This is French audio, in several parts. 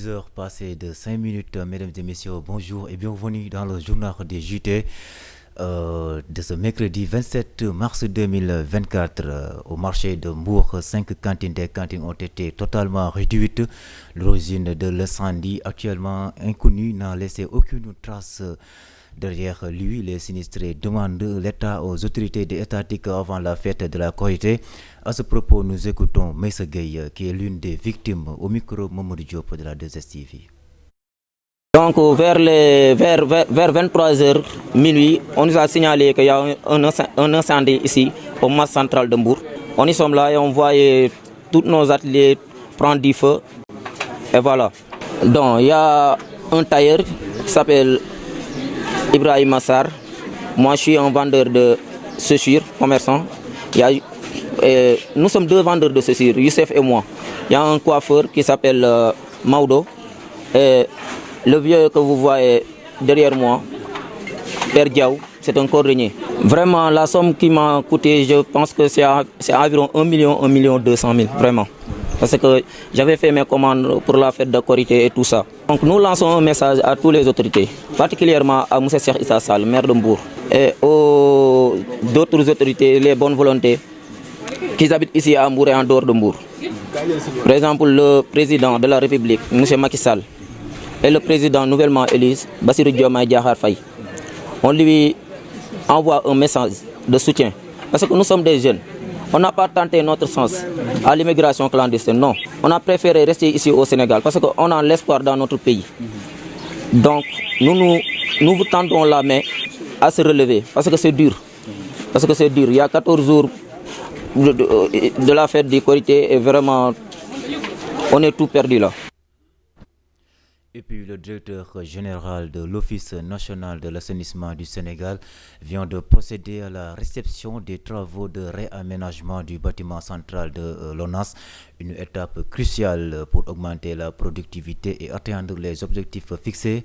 Heures passées de 5 minutes, mesdames et messieurs, bonjour et bienvenue dans le journal des JT de ce mercredi 27 mars 2024. Au marché de Mbour, 5 cantines des cantines ont été totalement réduites. L'origine de l'incendie, actuellement inconnue, n'a laissé aucune trace. Derrière lui, les sinistrés demandent l'État aux autorités étatiques avant la fête de la Korité. À ce propos, nous écoutons Meissa Gueye, qui est l'une des victimes, au micro Mamadou Diop de la 2STV. Donc vers 23h minuit, on nous a signalé qu'il y a un incendie ici au marché central de Mbour. On y sommes là et on voyait tous nos ateliers prendre du feu. Et voilà. Donc il y a un tailleur qui s'appelle Ibrahim Massar. Moi je suis un vendeur de chaussures, commerçant. Nous sommes deux vendeurs de chaussures, Youssef et moi. Il y a un coiffeur qui s'appelle Maudo. Et le vieux que vous voyez derrière moi, Père Diaw, c'est un cordonnier. Vraiment, la somme qui m'a coûté, je pense que c'est environ 1 200 000, vraiment. Parce que j'avais fait mes commandes pour la fête de Korité et tout ça. Donc nous lançons un message à toutes les autorités, particulièrement à M. Cheikh Issa Sall, maire de Mbour, et aux d'autres autorités, les bonnes volontés, qui habitent ici à Mbour et en dehors de Mbour. Par exemple, le président de la République, M. Macky Sall, et le président nouvellement élu, Bassirou Diomaye Diakhar Faye. On lui envoie un message de soutien. Parce que nous sommes des jeunes. On n'a pas tenté notre sens à l'immigration clandestine, non. On a préféré rester ici au Sénégal parce qu'on a l'espoir dans notre pays. Donc, nous vous tendons la main à se relever parce que c'est dur. Parce que c'est dur. Il y a 14 jours de la fête du Korité et vraiment, on est tout perdu là. Et puis le directeur général de l'Office national de l'assainissement du Sénégal vient de procéder à la réception des travaux de réaménagement du bâtiment central de l'ONAS, une étape cruciale pour augmenter la productivité et atteindre les objectifs fixés.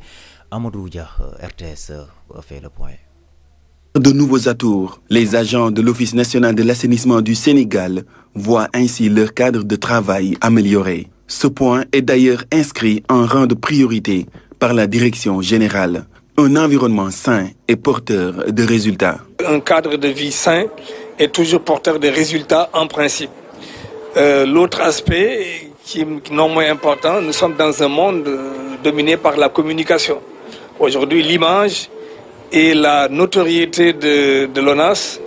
Amadou Dia, RTS, a fait le point. De nouveaux atours, les agents de l'Office national de l'assainissement du Sénégal voient ainsi leur cadre de travail amélioré. Ce point est d'ailleurs inscrit en rang de priorité par la direction générale. Un environnement sain et porteur de résultats. Un cadre de vie sain est toujours porteur de résultats en principe. L'autre aspect qui est non moins important, nous sommes dans un monde dominé par la communication. Aujourd'hui, l'image et la notoriété de l'ONAS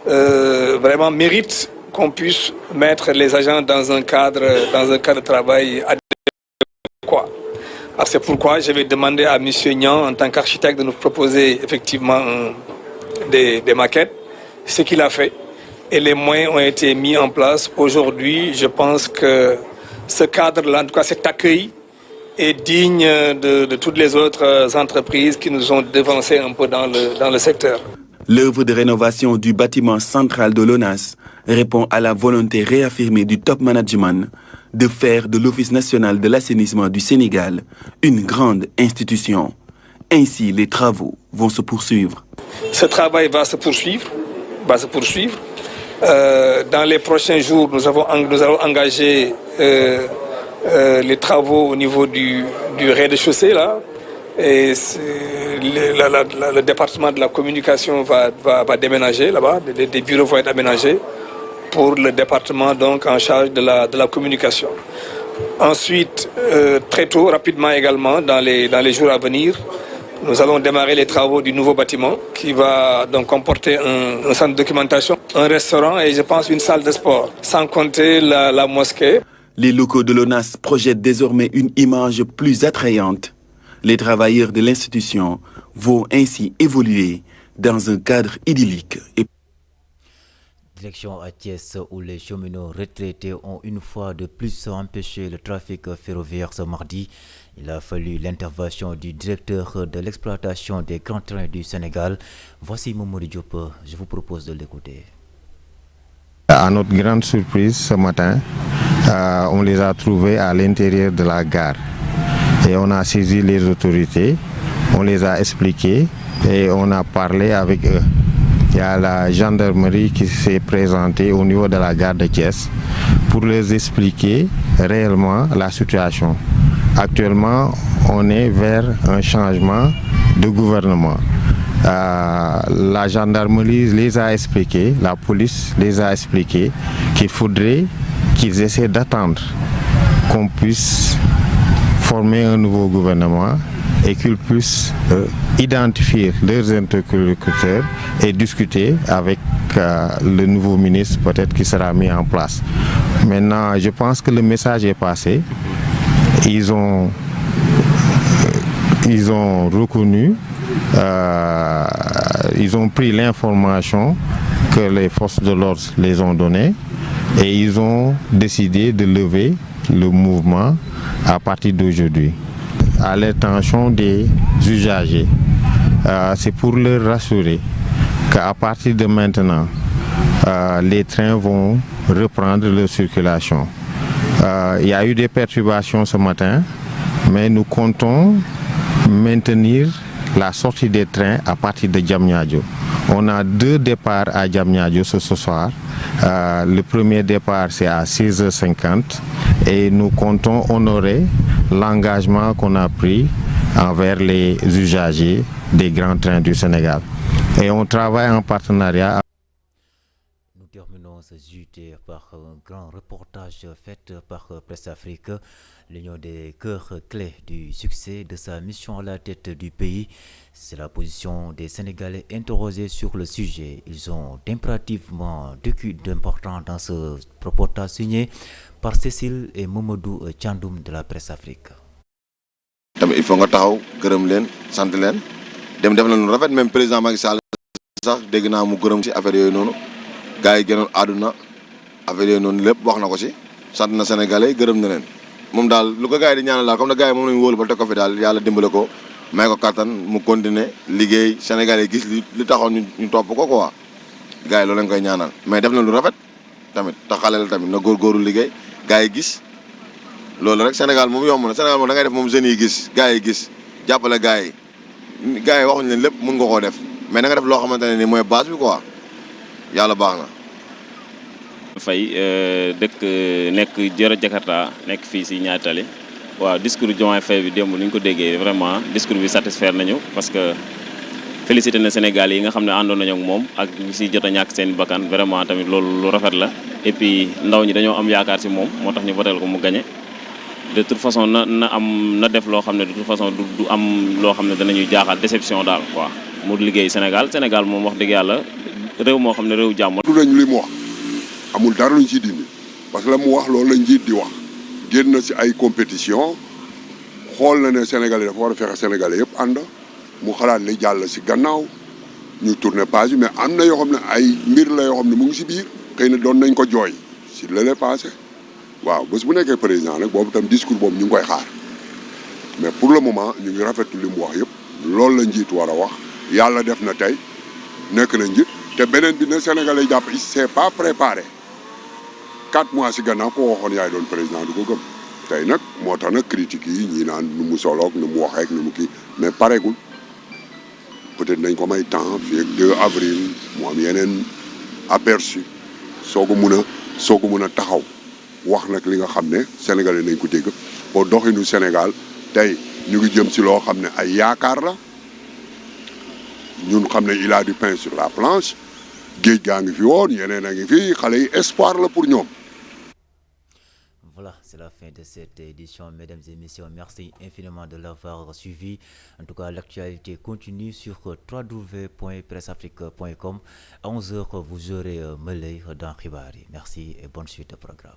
vraiment méritent qu'on puisse mettre les agents dans un cadre de travail adéquat. C'est pourquoi je vais demander à M. Niang, en tant qu'architecte, de nous proposer effectivement des maquettes, ce qu'il a fait. Et les moyens ont été mis en place. Aujourd'hui, je pense que ce cadre-là, en tout cas cet accueil, est digne de toutes les autres entreprises qui nous ont devancés un peu dans le secteur. L'œuvre de rénovation du bâtiment central de l'ONAS répond à la volonté réaffirmée du top management de faire de l'Office national de l'assainissement du Sénégal une grande institution. Ainsi, les travaux vont se poursuivre. Ce travail va se poursuivre. Dans les prochains jours, nous allons engager les travaux au niveau du rez-de-chaussée là. Et le département de la communication va déménager là-bas, des bureaux vont être aménagés pour le département donc en charge de la communication. Ensuite, très tôt, rapidement également, dans les jours à venir, nous allons démarrer les travaux du nouveau bâtiment qui va donc comporter un centre de documentation, un restaurant et je pense une salle de sport, sans compter la mosquée. Les locaux de l'ONAS projettent désormais une image plus attrayante. Les travailleurs de l'institution vont ainsi évoluer dans un cadre idyllique. Direction à Thiès où les cheminots retraités ont une fois de plus empêché le trafic ferroviaire ce mardi. Il a fallu l'intervention du directeur de l'exploitation des grands trains du Sénégal. Voici Mamadou Diop, je vous propose de l'écouter. À notre grande surprise, ce matin, on les a trouvés à l'intérieur de la gare. Et on a saisi les autorités, on les a expliqués et on a parlé avec eux. Il y a la gendarmerie qui s'est présentée au niveau de la gare de Thiès pour les expliquer réellement la situation. Actuellement, on est vers un changement de gouvernement. La gendarmerie les a expliqué, la police les a expliqué qu'il faudrait qu'ils essaient d'attendre qu'on puisse former un nouveau gouvernement et qu'ils puissent identifier leurs interlocuteurs et discuter avec le nouveau ministre peut-être qui sera mis en place. Maintenant, je pense que le message est passé. Ils ont reconnu, ils ont pris l'information que les forces de l'ordre les ont donnée et ils ont décidé de lever le mouvement à partir d'aujourd'hui. À l'intention des usagers, c'est pour leur rassurer qu'à partir de maintenant, les trains vont reprendre leur circulation. Il y a eu des perturbations ce matin, mais nous comptons maintenir la sortie des trains à partir de Diamniadio. On a 2 départs à Diamniadio ce soir. Le premier départ c'est à 6h50 et nous comptons honorer l'engagement qu'on a pris envers les usagers des grands trains du Sénégal. Et on travaille en partenariat. Nous terminons ce JT par un grand reportage fait par Presse Afrique, l'union des cœurs clés du succès de sa mission à la tête du pays. C'est la position des Sénégalais interrogés sur le sujet. Ils ont impérativement vécu d'important dans ce reportage signé par Cécile et Mamadou Thiandoum de la Presse Afrique. Il faut nga taxaw gërëm leen sant leen dem def na lu rafet même président Macky Sall sax dégg naa mu gërëm ci affaire yooyu noonu gars yi gënoon àdduna affaire yooyu noonu lépp wax na ko ci sant na Sénégalais gërëm na leen moom daal lu ko gars yi di ñaanal daal comme ne gars yi moom lañu wóolu ba teg ko fi daal yàlla dimbale ko may ko kattan mu continuer liggéey Sénégalais gis li taxoon ñu topp ko quoi gars yi loolu lañ koy ñaanal mais def na lu rafet tamit te xale la tamit na góorgóorlu liggéey gars yi gis loolu rek Sénégal moom yomb na Sénégal moom da ngay def moom jeunes yi gis gars yi gis jàppale gars yi waxuñu leen lépp mën nga koo def mais da nga def loo xamante ne nii mooy base bi quoi yàlla baax na. Faye dëkk nekk Joro Jakarta nekk fii si Ñaari Tali waaw discours Diomaye Faye bi démb ni ñu ko déggee vraiment discours bi satisfaire nañu parce que félicité na Sénégal yi nga xam ne àndoon nañu ak moom ak ñi si jot a ñàkk seen bakkan vraiment tamit loolu lu rafet la et puis ndaw ñi dañoo am yaakaar si moom moo tax ñu votel ko mu gagné. De toute façon na def loo xam ne de toute façon du am loo xam ne danañuy jaaxal déception daal quoi mu liggéey Sénégal moom wax dëgg yàlla réew moo xam ne réew jàmm. du lañ li mu wax amul dara luñ ciy dindi parce que la mu wax loolu la njiit di wax génn na si ay compétition xool na ne Sénégalais dafa war a fexe Sénégalais yëpp ànd mu xalaat li jàll si gannaaw ñu tourner page mais am na yoo xam ne ay mbir la yoo xam ne mu ngi si biir xëy na doon nañ ko jooy si lële passé waaw bés bu nekkee président nag boobu tam discours boobu ñu ngi koy xaar mais pour le moment ñu ngi rafetlu li mu wax yëpp loolu la njiit war a wax yàlla def na tey nekk na njiit te beneen bi ne Sénégalais jàpp il s'est pas préparé 4 mois si gannaaw ko waxoon yaay doon président du ko gëm tey nag moo tax nag critiques yi ñii naan nu mu soloog nu mu waxeek nu mu kii mais pareegul peut-être nañ ko may temps fii ak 2 avril mu am yeneen aperçu soo ko mun a taxaw wax nag li nga xam ne Sénégalais nañ ko dégg boo doxinu Sénégal tey ñu ngi jëm si loo xam ne ay yaakaar la ñun xam ne il a du pain sur la planche géej gaa ngi fi woon yeneen a ngi fi xale yi espoir la pour ñoom. Voilà, c'est la fin de cette édition, mesdames et messieurs. Merci infiniment de l'avoir suivi. En tout cas, l'actualité continue sur www.presseafrique.com. À 11h, vous aurez Melay dans Ribari. Merci et bonne suite de programme.